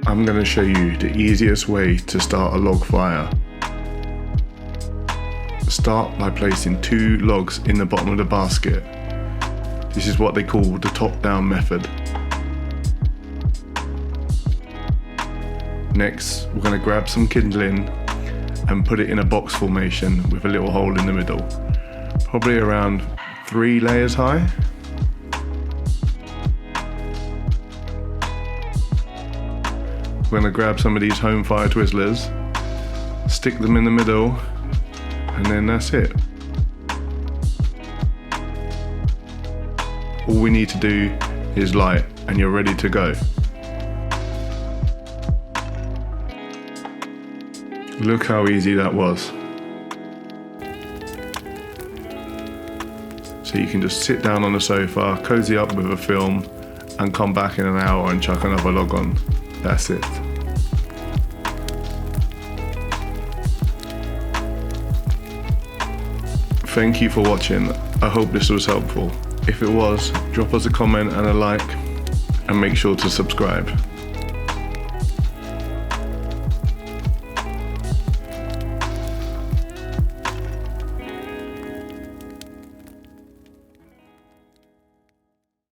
I'm going to show you the easiest way to start a log fire. Start by placing 2 logs in the bottom of the basket. This is what they call the top-down method. Next, we're going to grab some kindling and put it in a box formation with a little hole in the middle, probably around 3 layers high. We're going to grab some of these home fire Twizzlers, stick them in the middle, and then that's it. All we need to do is light and you're ready to go. Look how easy that was. So you can just sit down on the sofa, cozy up with a film, and come back in an hour and chuck another log on. That's it. Thank you for watching. I hope this was helpful. If it was, drop us a comment and a like, and make sure to subscribe.